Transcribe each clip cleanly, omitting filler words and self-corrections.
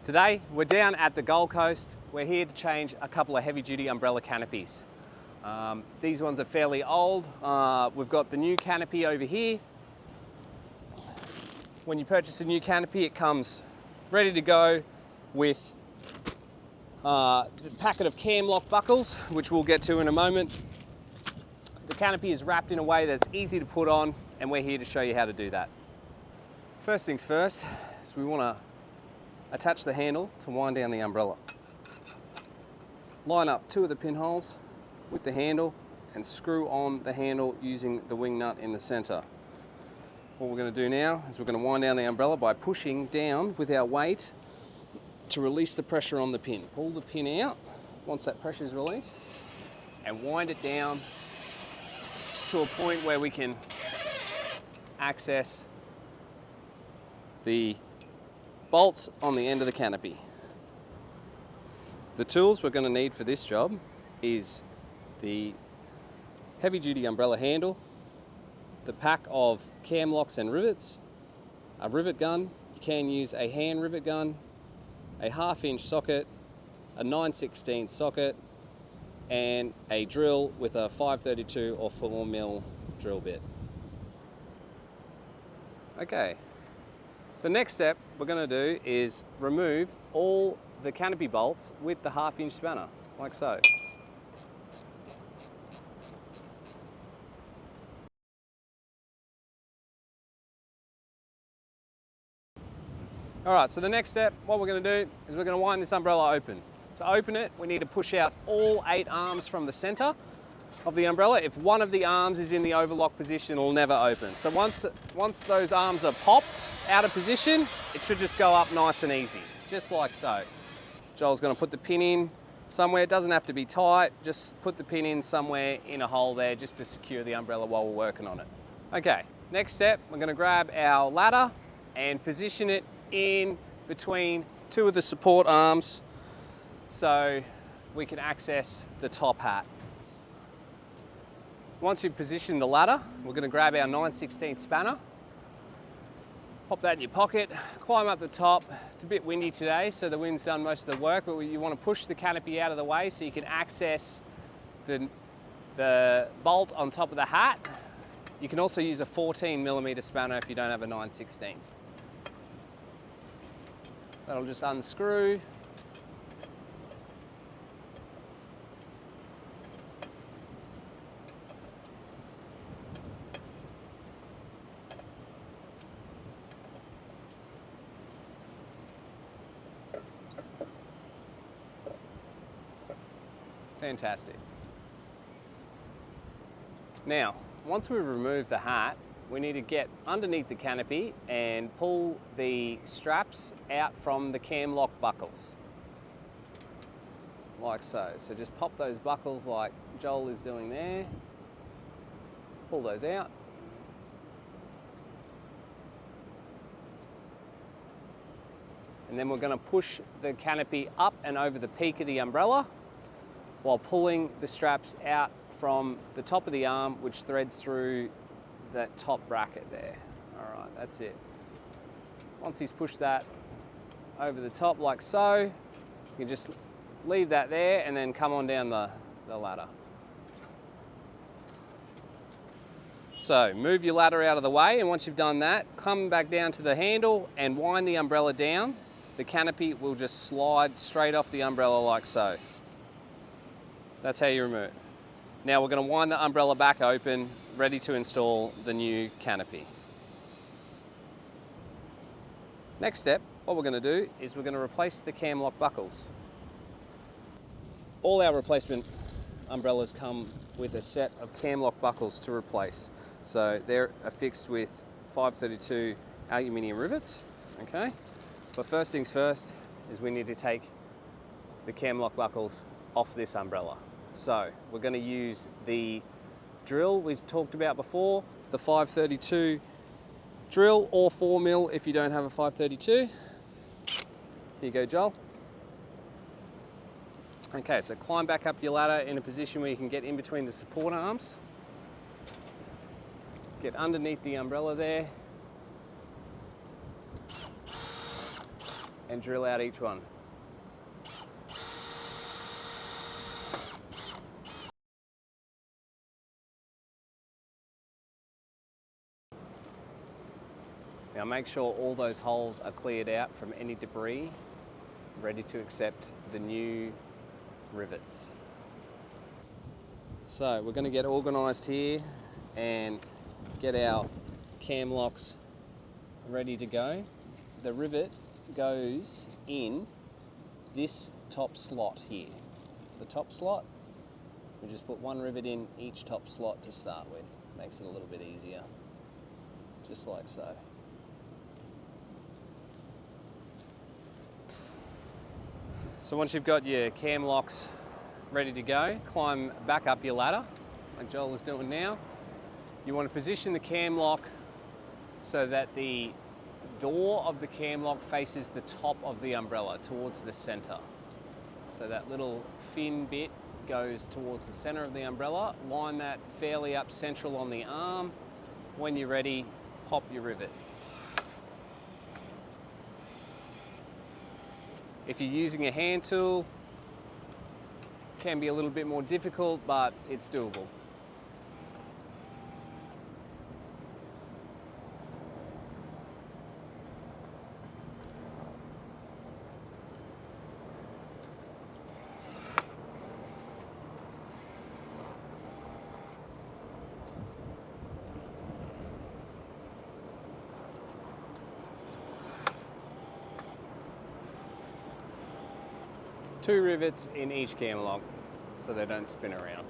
Today we're down at the Gold Coast. We're here to change a couple of heavy duty umbrella canopies. These ones are fairly old. We've got the new canopy over here. When you purchase a new canopy, it comes ready to go with a packet of cam lock buckles, which we'll get to in a moment. The canopy is wrapped in a way that's easy to put on, and we're here to show you how to do that. First things first is we want to attach the handle to wind down the umbrella. Line up 2 of the pinholes with the handle and screw on the handle using the wing nut in the center. What we're going to do now is we're going to wind down the umbrella by pushing down with our weight to release the pressure on the pin. Pull the pin out once that pressure is released and wind it down to a point where we can access the bolts on the end of the canopy. The tools we're going to need for this job is the heavy duty umbrella handle, the pack of cam locks and rivets, a rivet gun. You can use a hand rivet gun, a 1/2 inch socket, a 9/16 socket, and a drill with a 532 or 4mm drill bit. Okay, the next step we're going to do is remove all the canopy bolts with the 1/2 inch spanner, like so. Alright, so the next step, what we're going to do is we're going to wind this umbrella open. To open it, we need to push out all 8 arms from the center of the umbrella. If one of the arms is in the overlock position, it'll never open. So once those arms are popped out of position, it should just go up nice and easy, just like so. Joel's going to put the pin in somewhere. It doesn't have to be tight, just put the pin in somewhere in a hole there just to secure the umbrella while we're working on it. Okay, next step, we're going to grab our ladder and position it in between 2 of the support arms so we can access the top hat. Once you've positioned the ladder, we're going to grab our 9/16 spanner, pop that in your pocket, climb up the top. It's a bit windy today, so the wind's done most of the work, but you want to push the canopy out of the way so you can access the bolt on top of the hat. You can also use a 14mm spanner if you don't have a 9/16. That'll just unscrew. Fantastic. Now, once we've removed the hat, we need to get underneath the canopy and pull the straps out from the cam lock buckles, like so. So just pop those buckles like Joel is doing there, pull those out. And then we're going to push the canopy up and over the peak of the umbrella while pulling the straps out from the top of the arm, which threads through that top bracket there. All right, that's it. Once he's pushed that over the top like so, you can just leave that there and then come on down the ladder. So move your ladder out of the way, and once you've done that, come back down to the handle and wind the umbrella down. The canopy will just slide straight off the umbrella like so. That's how you remove it. Now we're going to wind the umbrella back open, ready to install the new canopy. Next step, what we're going to do is we're going to replace the cam lock buckles. All our replacement umbrellas come with a set of cam lock buckles to replace. So they're affixed with 532 aluminium rivets, okay? But first things first is we need to take the cam lock buckles off this umbrella. So we're going to use the drill we've talked about before, the 532 drill, or 4mm if you don't have a 532. Here you go, Joel. Okay, so climb back up your ladder in a position where you can get in between the support arms. Get underneath the umbrella there. and drill out each one. Now make sure all those holes are cleared out from any debris, ready to accept the new rivets. So we're going to get organised here and get our cam locks ready to go. The rivet goes in this top slot here. The top slot, we just put one rivet in each top slot to start with. Makes it a little bit easier, just like so. So once you've got your cam locks ready to go, climb back up your ladder, like Joel is doing now. You want to position the cam lock so that the door of the cam lock faces the top of the umbrella, towards the center. So that little fin bit goes towards the center of the umbrella. Line that fairly up central on the arm. When you're ready, pop your rivet. If you're using a hand tool, it can be a little bit more difficult, but it's doable. Two rivets in each cam lock so they don't spin around.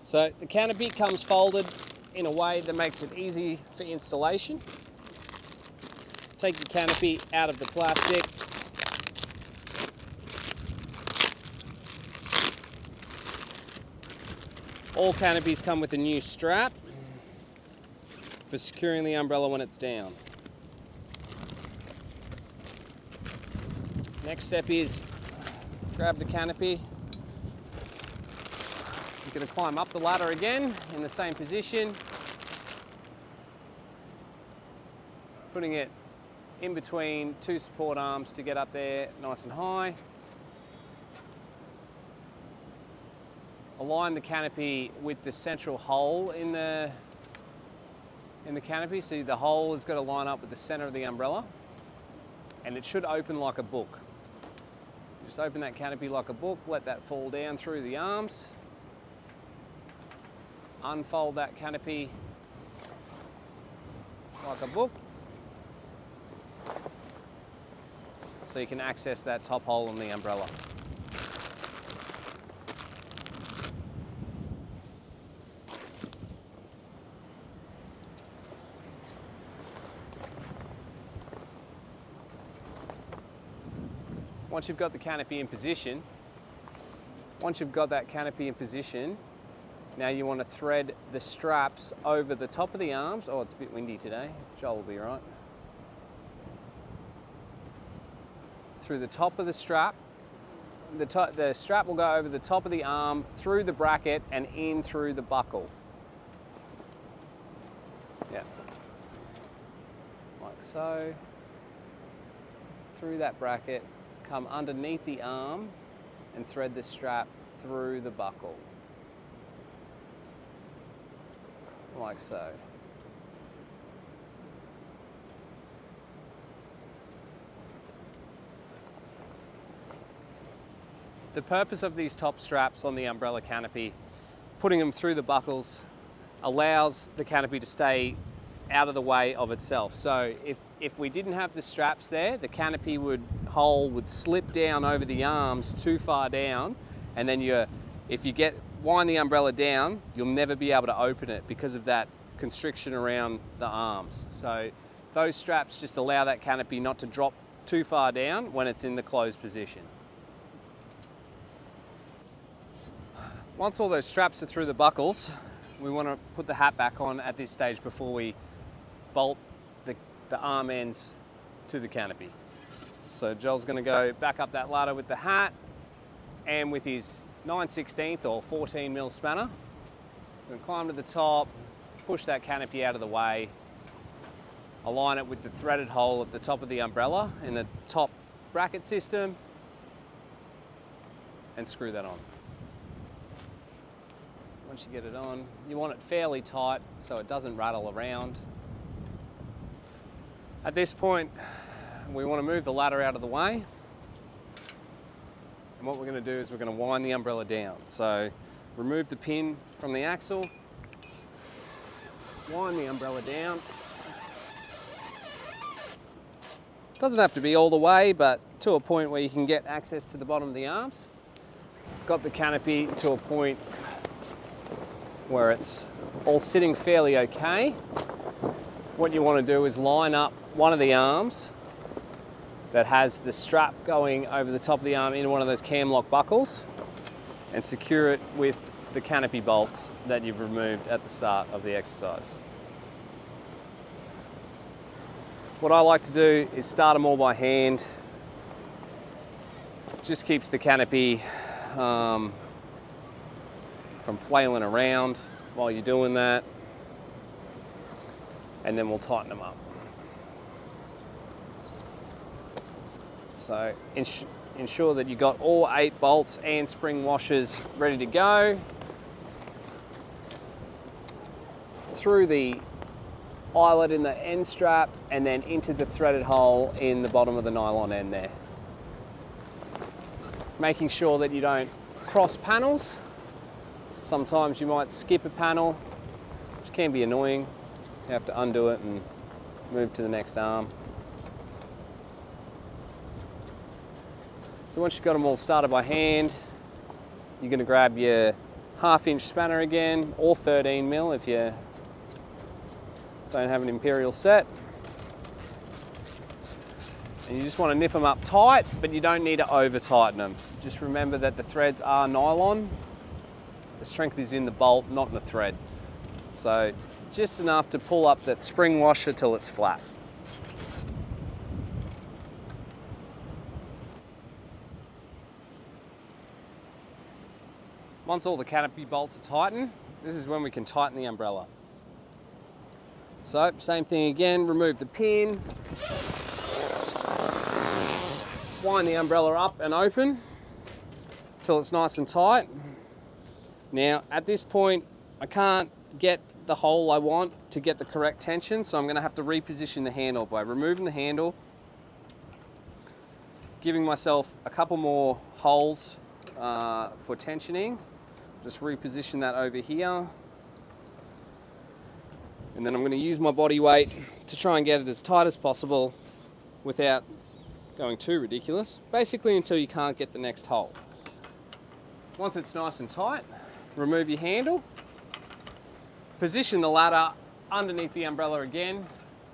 So the canopy comes folded in a way that makes it easy for installation. Take your canopy out of the plastic. All canopies come with a new strap for securing the umbrella when it's down. Next step is grab the canopy. You're going to climb up the ladder again in the same position, putting it in between two support arms to get up there nice and high. Align the canopy with the central hole in the canopy, so the hole has got to line up with the center of the umbrella, and it should open like a book. Just open that canopy like a book, let that fall down through the arms. Unfold that canopy like a book, so you can access that top hole in the umbrella. Once you've got the canopy in position, now you want to thread the straps over the top of the arms. Oh, it's a bit windy today. Joel will be right. Through the top of the strap. The strap will go over the top of the arm, through the bracket, and in through the buckle. Yeah. Like so. Through that bracket. Come underneath the arm and thread the strap through the buckle, like so. The purpose of these top straps on the umbrella canopy, putting them through the buckles, allows the canopy to stay out of the way of itself. So if we didn't have the straps there, the canopy hole would slip down over the arms too far down, and then if you wind the umbrella down, you'll never be able to open it because of that constriction around the arms. So those straps just allow that canopy not to drop too far down when it's in the closed position. Once all those straps are through the buckles, we want to put the hat back on at this stage before we bolt the arm ends to the canopy. So Joel's going to go back up that ladder with the hat and with his 9/16 or 14mm spanner. We're going to climb to the top, push that canopy out of the way, align it with the threaded hole at the top of the umbrella in the top bracket system, and screw that on. Once you get it on, you want it fairly tight so it doesn't rattle around. At this point, we want to move the ladder out of the way. And what we're going to do is we're going to wind the umbrella down. So remove the pin from the axle, wind the umbrella down. Doesn't have to be all the way, but to a point where you can get access to the bottom of the arms. Got the canopy to a point where it's all sitting fairly okay. What you want to do is line up one of the arms that has the strap going over the top of the arm into one of those cam lock buckles and secure it with the canopy bolts that you've removed at the start of the exercise. What I like to do is start them all by hand. Just keeps the canopy from flailing around while you're doing that, and then we'll tighten them up. So ensure that you've got all 8 bolts and spring washers ready to go. Through the eyelet in the end strap and then into the threaded hole in the bottom of the nylon end there. Making sure that you don't cross panels. Sometimes you might skip a panel, which can be annoying. You have to undo it and move to the next arm. So once you've got them all started by hand, you're going to grab your 1/2 inch spanner again, or 13 mil if you don't have an imperial set. And you just want to nip them up tight, but you don't need to over tighten them. Just remember that the threads are nylon. The strength is in the bolt, not in the thread. So just enough to pull up that spring washer till it's flat. Once all the canopy bolts are tightened, this is when we can tighten the umbrella. So same thing again, remove the pin, wind the umbrella up and open till it's nice and tight. Now at this point I can't get the hole I want to get the correct tension, so I'm going to have to reposition the handle by removing the handle, giving myself a couple more holes for tensioning. Just reposition that over here. And then I'm going to use my body weight to try and get it as tight as possible without going too ridiculous. Basically until you can't get the next hole. Once it's nice and tight, remove your handle. Position the ladder underneath the umbrella again,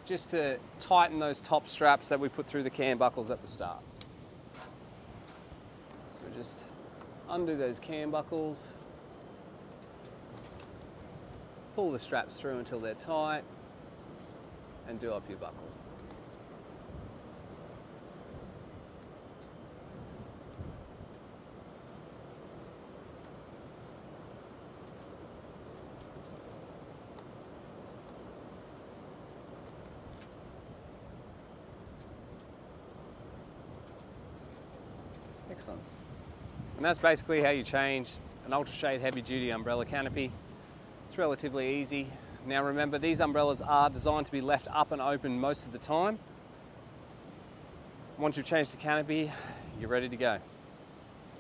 just to tighten those top straps that we put through the cam buckles at the start. So just undo those cam buckles. Pull the straps through until they're tight and do up your buckle. Excellent. And that's basically how you change an UltraShade heavy duty umbrella canopy. It's relatively easy. Now remember, these umbrellas are designed to be left up and open most of the time. Once you've changed the canopy, you're ready to go.